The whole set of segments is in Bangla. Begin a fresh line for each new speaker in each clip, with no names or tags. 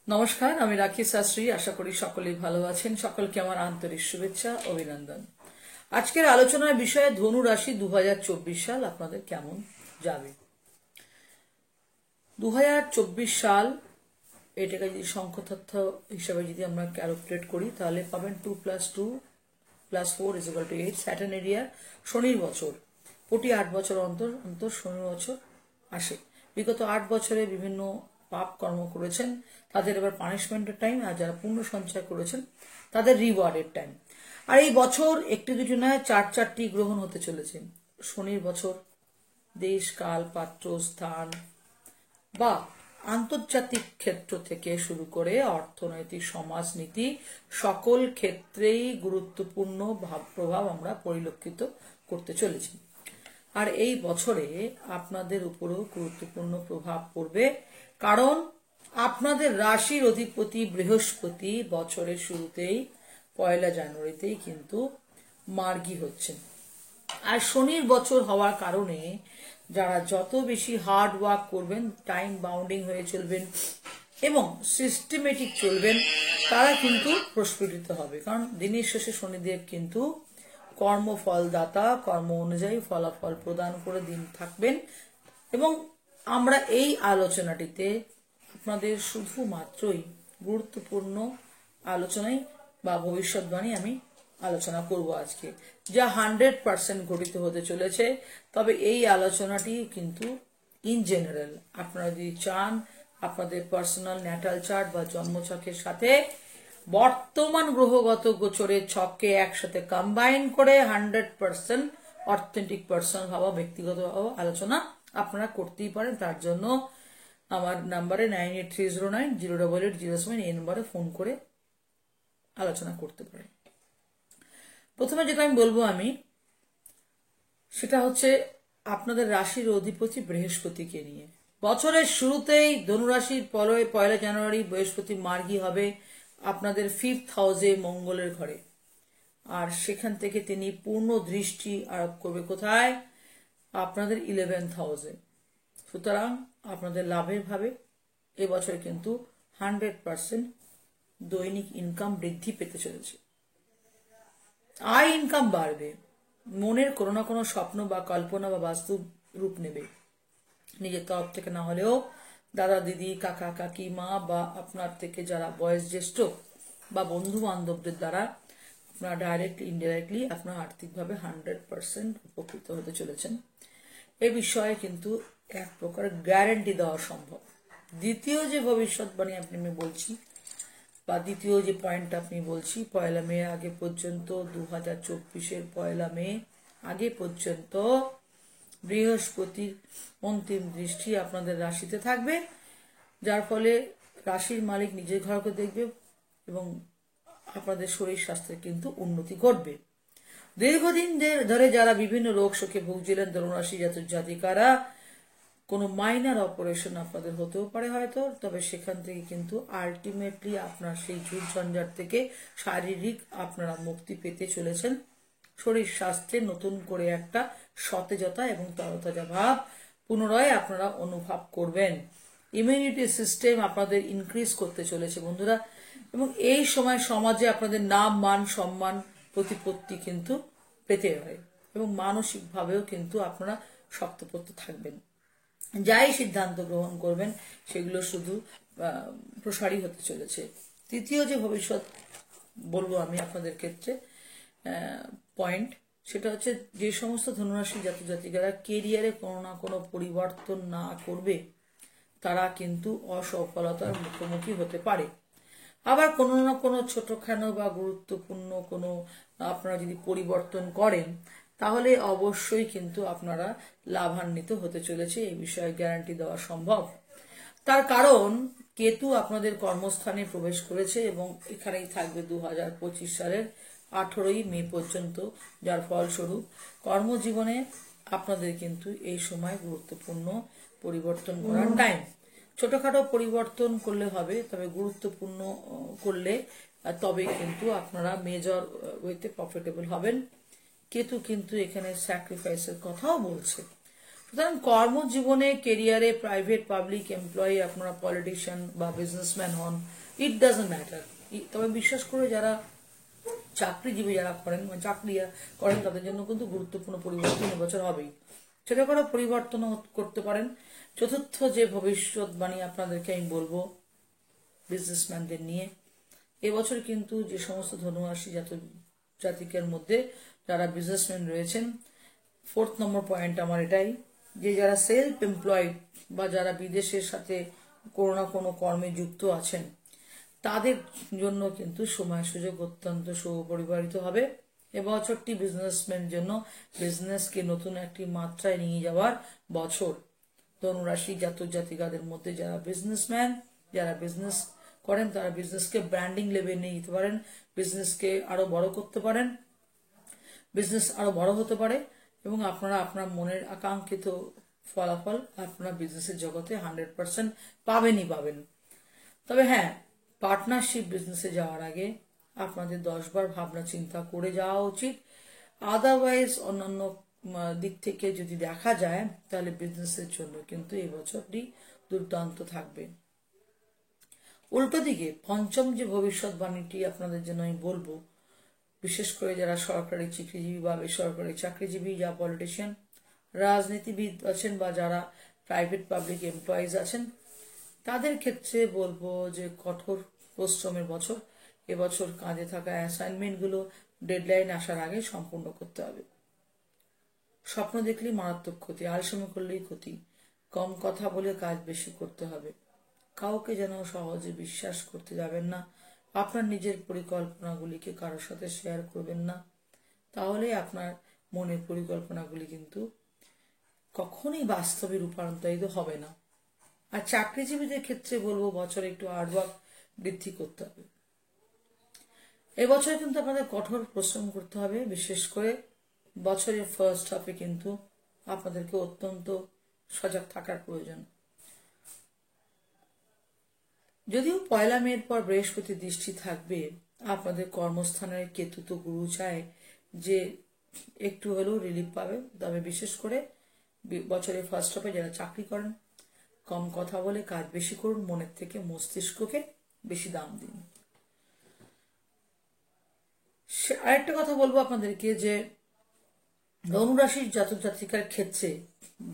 নমস্কার, আমি রাখি শাস্ত্রী। আশা করি সকলেই ভালো আছেন। সকলকে আমার আন্তরিক শুভেচ্ছা, অভিনন্দন। আজকের আলোচনার বিষয়ে ধনু রাশি 2024 সাল আপনাদের কেমন যাবে। 2024 সাল এটাকে যদি সংখ্যাতত্ত্ব হিসাবে যদি আমরা ক্যালকুলেট করি তাহলে পাবেন 2+2+4=8 স্যাটার্ন এরিয়ার শনির বছর। প্রতি 8 বছর অন্তর অন্তর শনির বছর আসে। বিগত 8 বছরে বিভিন্ন পাপ কর্ম করেছেন তাদের এবার পানিশমেন্টের টাইম, আর যারা পুণ্য সঞ্চয় করেছেন তাদের রিওয়ার্ডের টাইম। আর এই বছর একটি দুটি নয়, 4টি গ্রহণ হতে চলেছে। শনির বছর দেশ, কাল, পাত্র, স্থান বা আন্তর্জাতিক ক্ষেত্র থেকে শুরু করে অর্থনৈতিক, সমাজনীতি সকল ক্ষেত্রেই গুরুত্বপূর্ণ প্রভাব আমরা পরিলক্ষিত করতে চলেছি। আর এই বছরে আপনাদের উপরও গুরুত্বপূর্ণ প্রভাব পড়বে, কারণ আপনাদের রাশির অধিপতি বৃহস্পতি বছরের শুরুতেই 1 জানুয়ারিতেই কিন্তু মার্গী হচ্ছেন। আর শনির বছর হওয়ার কারণে যারা যত বেশি হার্ড ওয়ার্ক করবেন, টাইম বাউন্ডিং হয়ে চলবেন এবং সিস্টেমেটিক চলবেন, তারা কিন্তু প্রস্ফুটিত হবে। কারণ দিনের শেষে শনিদেব কিন্তু কর্মফলদাতা, কর্ম অনুযায়ী ফলাফল প্রদান করে দিন থাকবেন। এবং আমরা এই আলোচনাটিতে আপনাদের শুধুমাত্রই গুরুত্বপূর্ণ আলোচনায় বা ভবিষ্যৎবাণী আমি আলোচনা করব আজকে, যা 100% ঘটিত হতে চলেছে। তবে এই আলোচনাটি কিন্তু ইন জেনারেল, আপনারা যদি চান আপনাদের পার্সোনাল ন্যাটাল চার্ট বা জন্মছকের সাথে বর্তমান গ্রহগত গোচরের ছককে একসাথে কম্বাইন করে 100% অথেন্টিক পার্সোনাল ভাবা, ব্যক্তিগত ভাবা আলোচনা আপনারা করতেই পারেন। তার জন্য আমার নাম্বারে 9830908807 এই নম্বরে ফোন করে আলোচনা করতে পারেন। প্রথমে যেটা আমি বলবো সেটা হচ্ছে আপনাদের রাশির অধিপতি বৃহস্পতিকে নিয়ে। বছরের শুরুতেই ধনুরাশির 1 জানুয়ারি বৃহস্পতি মার্গী হবে আপনাদের 5th হাউসে, মঙ্গলের ঘরে। আর সেখান থেকে তিনি পূর্ণ দৃষ্টি আরোপ করবে কোথায়? আপনাদের 11th হাউসে। সুতরাং আপনাদের লাভের ভাবে এবছর কিন্তু 100% দৈনিক ইনকাম বৃদ্ধি পেতে চলেছে। আয় ইনকাম বাড়বে, মনের কোনো না কোনো স্বপ্ন বা কল্পনা বা বাস্তব রূপ নেবে। নিজের তরফ থেকে না হলেও দাদা, দিদি, কাকা, কাকিমা বা আপনার থেকে যারা বয়োজ্যেষ্ঠ বা বন্ধু বান্ধবদের দ্বারা আপনারা ডাইরেক্টলি ইনডাইরেক্টলি আপনারা আর্থিকভাবে 100% উপকৃত হতে চলেছেন। এ বিষয়ে কিন্তু এক প্রকার গ্যারান্টি দেওয়া সম্ভব। দ্বিতীয় যে ভবিষ্যৎবাণী আমি বলছি বা দ্বিতীয় যে পয়েন্ট আপনি বলছি, 1 মে আগে পর্যন্ত 2024-এর 1 মে আগে পর্যন্ত বৃহস্পতির অন্তিম দৃষ্টি আপনাদের রাশিতে থাকবে, যার ফলে রাশির মালিক নিজের ঘরকে দেখবে এবং আপনাদের শরীর স্বাস্থ্যের কিন্তু উন্নতি ঘটবে। দীর্ঘদিন ধরে যারা বিভিন্ন রোগ শোকে ভুগছিলেন, ধনুরাশি জাতিকারা, কোনো মাইনার অপারেশন আপনাদের হতেও পারে হয়তো, তবে সেখান থেকে কিন্তু আলটিমেটলি আপনার সেই ঝুট ঝঞ্ঝাট থেকে শারীরিক আপনারা মুক্তি পেতে চলেছেন। শরীর স্বাস্থ্যে নতুন করে একটা সতেজতা এবং তরতাজা ভাব পুনরায় আপনারা অনুভব করবেন। ইমিউনিটি সিস্টেম আপনাদের ইনক্রিজ করতে চলেছে বন্ধুরা, এবং এই সময় সমাজে আপনাদের নাম, মান, সম্মান, প্রতিপত্তি কিন্তু পেতে হয় এবং মানসিকভাবেও কিন্তু আপনারা শক্তপোক্ত থাকবেন। যাই সিদ্ধান্ত গ্রহণ করবেন সেগুলো শুধু প্রসারী হতে চলেছে। তৃতীয় যে ভবিষ্যৎ বলবো আমি আপনাদের ক্ষেত্রে পয়েন্ট, সেটা হচ্ছে যে সমস্ত ধনুরাশি জাতিকারা কেরিয়ারে কোনো না কোনো পরিবর্তন না করবে তারা কিন্তু অসফলতার মুখোমুখি হতে পারে। আবার কোনো না কোনো ছোটখাটো বা গুরুত্বপূর্ণ কোনো আপনারা যদি পরিবর্তন করেন তাহলে অবশ্যই কিন্তু আপনারা লাভান্বিত হতে চলেছে, এই বিষয়ে গ্যারান্টি দেওয়া সম্ভব। তার কারণ কেতু আপনাদের কর্মস্থানে প্রবেশ করেছে এবং এখানেই থাকবে 2025 সালের 18 মে পর্যন্ত, যার ফলস্বরূপ কর্মজীবনে আপনাদের কিন্তু এই সময় গুরুত্বপূর্ণ পরিবর্তন করার টাইম। ছোটখাটো পরিবর্তন করলে হবে, তবে গুরুত্বপূর্ণ করলে তবে কিন্তু আপনারা মেজর ওয়েতে প্রফিটেবল হবেন। কেতু কিন্তু এখানে স্যাক্রিফাইসের কথাও বলছে। সুতরাং কর্মজীবনে, কেরিয়ারে, প্রাইভেট পাবলিক এমপ্লয়ি, আপনারা পলিটিশিয়ান বা বিজনেসম্যান হন, ইট ডাজন্ট ম্যাটার। তবে বিশেষ করে যারা চাকরিজীবী যারা করেন বা চাকরি করেন তাদের জন্য কিন্তু গুরুত্বপূর্ণ পরিবর্তন এবছর হবেই। সেটা করে পরিবর্তন করতে পারেন। চতুর্থ যে ভবিষ্যৎবাণী আপনাদেরকে আমি বলবো বিজনেসম্যানদের নিয়ে, এবছর কিন্তু যে সমস্ত ধনুরাশি জাতিকের মধ্যে যারা বিজনেসম্যান রয়েছেন, 4 নম্বর পয়েন্ট আমার এটাই, যে যারা সেলফ এমপ্লয়েড বা যারা বিদেশের সাথে কোনো না কোনো কর্মে যুক্ত আছেন, তাদের জন্য কিন্তু সময় সুযোগ অত্যন্ত সুপরিবারিত হবে। এবছরটি বিজনেসম্যান জন্য বিজনেসকে নতুন একটি মাত্রায় নিয়ে যাওয়ার বছর। ধনুরাশি জাতক জাতিকাদের মধ্যে যারা বিজনেসম্যান, যারা বিজনেস করেন, তারা বিজনেসকে ব্র্যান্ডিং লেভেলে নিয়ে যেতে পারেন, বিজনেসকে আরো বড় করতে পারেন, বিজনেস আরো বড় হতে পারে এবং আপনারা আপনার মনের আকাঙ্ক্ষিত ফলাফল আপনারা বিজনেসের জগতে 100% পাবেনই পাবেন। তবে হ্যাঁ, পার্টনারশিপ বিজনেসে যাওয়ার আগে আপনাদের 10 বার ভাবনা চিন্তা করে যাওয়া উচিত। আদারওয়াইজ অন্যান্য দিক থেকে যদি দেখা যায় তাহলে বিজনেসের জন্য কিন্তু এই বছরটি দুর্দান্ত থাকবে। উল্টো দিকে পঞ্চম যে ভবিষ্যৎবাণীটি আপনাদের জন্য আমি বলবো, বিশেষ করে যারা সরকারি চাকরিজীবী বা বেসরকারি চাকরিজীবী, যা পলিটিশিয়ান, রাজনীতিবিদ আছেন বা যারা প্রাইভেট পাবলিক এমপ্লয়িজ আছেন, তাদের ক্ষেত্রে বলবো যে কঠোর পরিশ্রমের বছর। এবছর কাজে থাকা অ্যাসাইনমেন্টগুলো ডেডলাইন আসার আগে সম্পূর্ণ করতে হবে। স্বপ্ন দেখলেই মারাত্মক ক্ষতি, আলসেমি করলেই ক্ষতি। কম কথা বলে কাজ বেশি করতে হবে। কাউকে যেন সহজে বিশ্বাস করতে যাবেন না। আপনার নিজের পরিকল্পনাগুলিকে কারোর সাথে শেয়ার করবেন না, তাহলে আপনার মনের পরিকল্পনাগুলি কিন্তু কখনোই বাস্তবে রূপান্তরিত হবে না। আর চাকরিজীবীদের ক্ষেত্রে বলবো বছরে একটু হার্ডওয়ার্ক বৃদ্ধি করতে হবে। এবছর কিন্তু আপনাদের কঠোর পরিশ্রম করতে হবে। বিশেষ করে বছরের ফার্স্ট হাফে কিন্তু আপনাদেরকে অত্যন্ত সজাগ থাকার প্রয়োজন। যদিও 1 মের পর বৃহস্পতির দৃষ্টি থাকবে, আপনাদের কর্মস্থানের কেতু তো গুরু চায় যে একটু হলেও রিলিফ পাবে। তবে বিশেষ করে বছরের ফার্স্ট হাফে যারা চাকরি করেন, কম কথা বলে কাজ বেশি করুন, মনের থেকে মস্তিষ্ককে বেশি দাম দিন। আরেকটা কথা বলবো আপনাদেরকে যে ধনুরাশির জাতক জাতিকার ক্ষেত্রে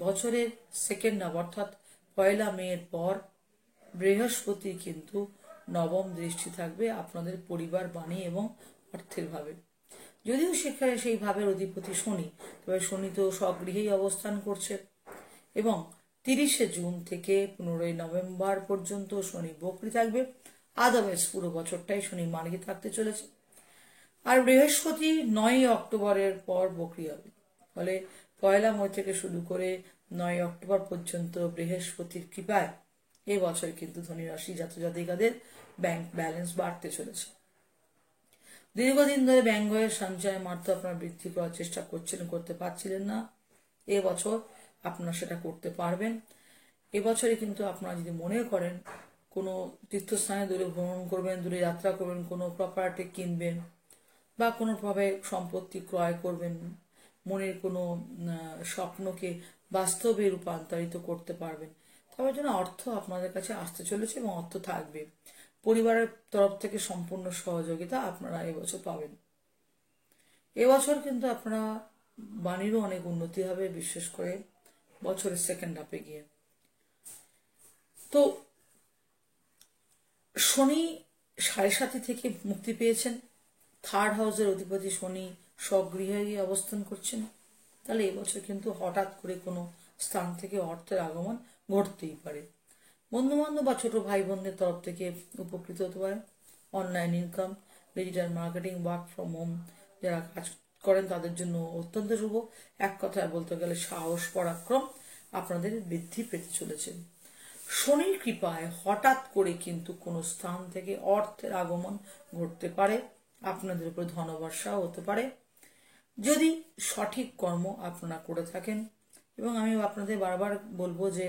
বছরের সেকেন্ড হাফ অর্থাৎ 1 মের পর বৃহস্পতি কিন্তু নবম দৃষ্টি থাকবে আপনাদের পরিবার, বাণী এবং অর্থের ভাবে। যদিও সেখানে সেই ভাবের অধিপতি শনি, তবে শনি তো স্বগৃহেই অবস্থান করছে এবং 30শে জুন থেকে 15ই নভেম্বর পর্যন্ত শনি বকরি থাকবে। আদারওয়াইজ পুরো বছরটাই শনি মার্গী থাকতে চলেছে। আর বৃহস্পতি 9ই অক্টোবরের পর বকরি হবে। ফলে 1 মে থেকে শুরু করে 9ই অক্টোবর পর্যন্ত বৃহস্পতির কৃপায় এবছর কিন্তু ধনী রাশি জাতক জাতিকাদের ব্যাংক ব্যালেন্স বাড়তে চলেছে। দীর্ঘদিন ধরে ব্যয় সঞ্চয় মাত্র আপনারা বৃদ্ধি করার চেষ্টা করতে পারছিলেন না, এবছর আপনারা সেটা করতে পারবেন। এবছরে কিন্তু আপনারা যদি মনে করেন কোনো তীর্থস্থানে দূরে ভ্রমণ করবেন, দূরে যাত্রা করবেন, কোনো প্রপার্টি কিনবেন বা কোনোভাবে সম্পত্তি ক্রয় করবেন, মনের কোনো স্বপ্নকে বাস্তবে রূপান্তরিত করতে পারবেন, তবে জন্য অর্থ আপনাদের কাছে আসতে চলেছে এবং অর্থ থাকবে। পরিবারের তরফ থেকে সম্পূর্ণ সহযোগিতা আপনারা এবছর পাবেন। এবছর কিন্তু আপনারা বাণীরও অনেক উন্নতি হবে, বিশেষ করে বছরের সেকেন্ড হাফে গিয়ে। তো শনি 7.5 থেকে মুক্তি পেয়েছেন, 3rd হাউসের অধিপতি শনি স্বগৃহে গিয়ে অবস্থান করছেন। তাহলে এবছর কিন্তু হঠাৎ করে কোনো স্থান থেকে অর্থের আগমন ঘটতেই পারে। বন্ধু বান্ধব বা ছোট ভাই বোনদের তরফ থেকে উপকৃত হতে পারে। Online income, digital marketing, work from home যারা কাজ করেন তাদের জন্য অত্যন্ত শুভ। এক কথায় বলতে গেলে সাহস পরাক্রম আপনাদের বৃদ্ধি পেতে চলেছে। শনির কৃপায় হঠাৎ করে কিন্তু কোনো স্থান থেকে অর্থের আগমন ঘটতে পারে, আপনাদের উপর ধনবর্ষাও হতে পারে যদি সঠিক কর্ম আপনারা করে থাকেন। এবং আমি আপনাদের বারবার বলবো যে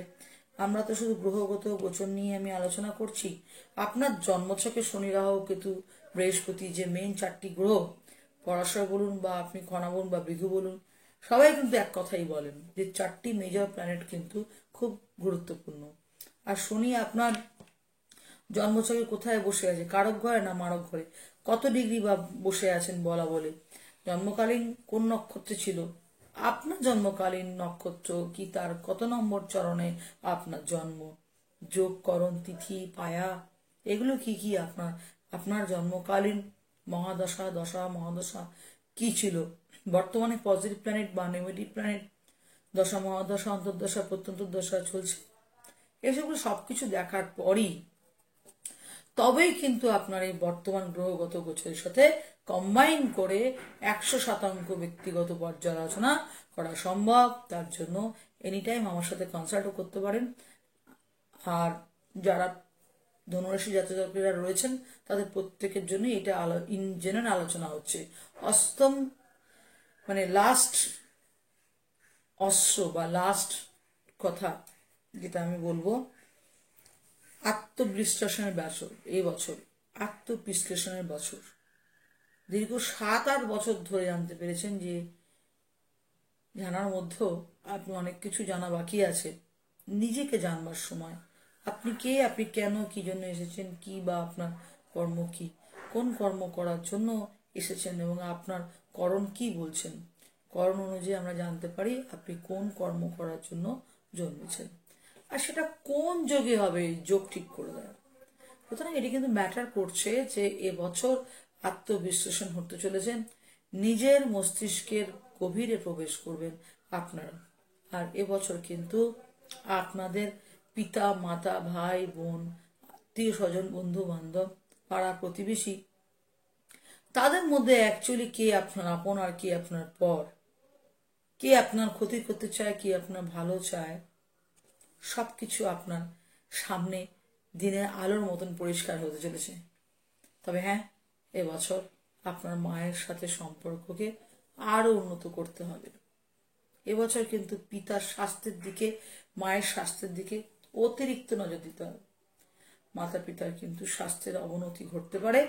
আমরা তো শুধু গ্রহগত গোচর নিয়ে আমি আলোচনা করছি। আপনার জন্মছকে শনি, রাহু, কেতু, বৃহস্পতি যে মেইন 4টি গ্রহ, পরাশর বলুন বা আপনি কণা বলুন বা বৃহু বলুন, সবাই কিন্তু এক কথাই বলেন যে 4টি মেজর প্ল্যানেট কিন্তু খুব গুরুত্বপূর্ণ। আর শনি আপনার জন্মছকে কোথায় বসে আছে, কারক ঘরে না মারক ঘরে, কত ডিগ্রি বা বসে আছেন বলা বলে, জন্মকালীন কোন নক্ষত্রে ছিল, আপনার জন্মকালীন নক্ষত্র কি, তার কত নম্বর চরণে আপনার জন্ম, যোগকরণ তিথি পায়া, এগুলো কি কি আপনার আপনার জন্মকালীন মহাদশা দশা মহাদশা কি ছিল, বর্তমানে পজিটিভ প্ল্যানেট বা নেগেটিভ প্ল্যানেট, দশা মহাদশা অন্তর্দশা প্রত্যন্তর্দশা চলছে, এসবগুলো সবকিছু দেখার পরই তবেই কিন্তু আপনার এই বর্তমান গ্রহগত গোচরের সাথে কম্বাইন করে 100% ব্যক্তিগত পর্যালোচনা করা সম্ভব। তার জন্য এনি টাইম আমার সাথে কনসাল্টও করতে পারেন। আর যারা ধনুরাশি জাতক জাতিকারা রয়েছেন তাদের প্রত্যেকের জন্য এটা ইন জেনারেল আলোচনা হচ্ছে। অষ্টম মানে লাস্ট অশ্ব বা লাস্ট কথা যেটা আমি বলবো, আত্মবিশ্লেষণের বছর এই বছর, আত্মবিশ্লেষণের বছর। দীর্ঘ 7-8 বছর ধরে জানতে পেরেছেন যে জানার মধ্যেও আপনি অনেক কিছু জানা বাকি আছে। নিজেকে জানবার সময় আপনি কে, আপনি কেন, কি জন্য এসেছেন, কি বা আপনার কর্ম কি, কোন কর্ম করার জন্য এসেছেন এবং আপনার করণ কি বলছেন, করণ অনুযায়ী আমরা জানতে পারি আপনি কোন কর্ম করার জন্য জন্মেছেন। আর সেটা কোন যোগে হবে, যোগ ঠিক করে দেয়। সুতরাং এটি কিন্তু ম্যাটার করছে যে এবছর আত্মবিশ্লেষণ হতে চলেছেন, নিজের মস্তিষ্কের গভীরে প্রবেশ করবেন আপনারা। আর এবছর কিন্তু আপনাদের পিতা মাতা ভাই বোন আত্মীয় স্বজন বন্ধু বান্ধব পাড়া প্রতিবেশী, তাদের মধ্যে অ্যাকচুয়ালি কে আপনার আপন আর কে আপনার পর, কে আপনার ক্ষতি করতে চায়, কে আপনার ভালো চায়, সবকিছু আপনার সামনে দিনের আলোর মতন পরিষ্কার হতে চলেছে। তবে হ্যাঁ, এবছর আপনার মায়ের সাথে সম্পর্ককে আরো উন্নত করতে হবে। এবছর কিন্তু পিতার স্বাস্থ্যের দিকে, মায়ের স্বাস্থ্যের দিকে অতিরিক্ত নজর দিতে হবে। মাতা পিতার কিন্তু স্বাস্থ্যের অবনতি ঘটতে পারে।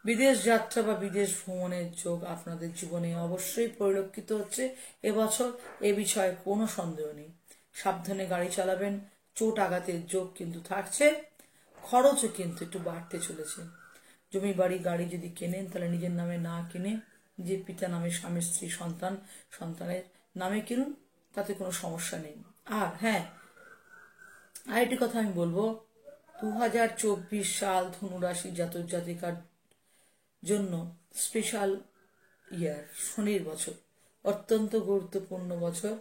বিদেশ যাত্রা বা বিদেশ ভ্রমণের যোগ আপনাদের জীবনে অবশ্যই পরিলক্ষিত হচ্ছে এবছর, এ বিষয়ে কোনো সন্দেহ নেই। সাবধানে গাড়ি চালাবেন, চোট আঘাতের যোগ কিন্তু থাকছে, খরচও কিন্তু একটু বাড়তে চলেছে। জমি বাড়ি গাড়ি যদি কেনেন তাহলে নিজের নামে না কিনে যে পিতা নামে স্বামী স্ত্রী সন্তান সন্তানের নামে কিনুন, তাতে কোনো সমস্যা নেই। আর হ্যাঁ, আরেকটি কথা আমি বলবো, 2024 সাল ধনুরাশি জাতক জাতিকার জন্য স্পেশাল ইয়ার, শনির বছর, অত্যন্ত গুরুত্বপূর্ণ বছর।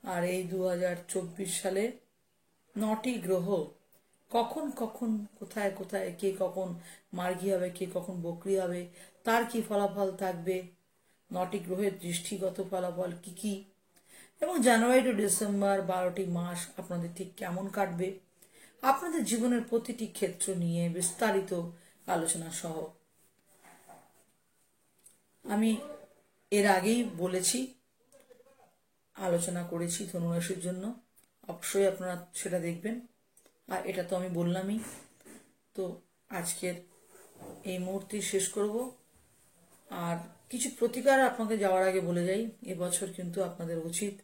আর এই 2024 সালে 9টি গ্রহ কখন কখন কোথায় কোথায় কে কখন মার্গী হবে, কে কখন বকরি হবে, তার কি ফলাফল থাকবে, 9টি গ্রহের দৃষ্টিগত ফলাফল কি কি, এবং জানুয়ারি টু ডিসেম্বর 12টি মাস আপনাদের ঠিক কেমন কাটবে, আপনাদের জীবনের প্রতিটি ক্ষেত্র নিয়ে বিস্তারিত আলোচনা সহ আমি এর আগেই বলেছি, আলোচনা করেছি ধনুরাশির জন্য, অবশ্যই আপনারা সেটা দেখবেন। আর এটা তো আমি বললামই। তো আজকের এই মুহূর্তে শেষ করব। আর কিছু প্রতিকার আপনাকে যাওয়ার আগে বলে যাই, এবছর কিন্তু আপনাদের উচিত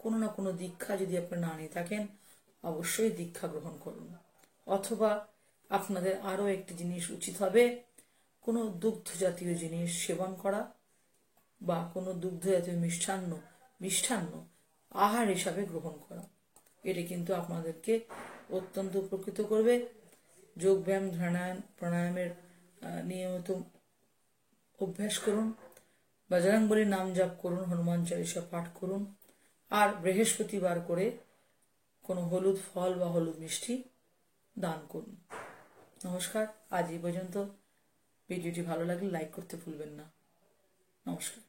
কোনো না কোনো দীক্ষা যদি আপনি না নিয়ে থাকেন অবশ্যই দীক্ষা গ্রহণ করুন। অথবা আপনাদের আরও একটি জিনিস উচিত হবে, কোনো দুগ্ধ জাতীয় জিনিস সেবন করা বা কোনো দুগ্ধ জাতীয় মিষ্টান্ন আহার হিসাবে গ্রহণ করা। এটি কিন্তু আপনাদেরকে অত্যন্ত উপকৃত করবে। যোগব্যায়াম প্রাণায়ামের নিয়মিত অভ্যাস করুন, বজরংবলীর নাম জপ করুন, হনুমান চালিসা পাঠ করুন, আর বৃহস্পতিবার করে কোনো হলুদ ফল বা হলুদ মিষ্টি দান করুন। নমস্কার, আজ এই পর্যন্ত। ভিডিওটি ভালো লাগলে লাইক করতে ভুলবেন না। নমস্কার।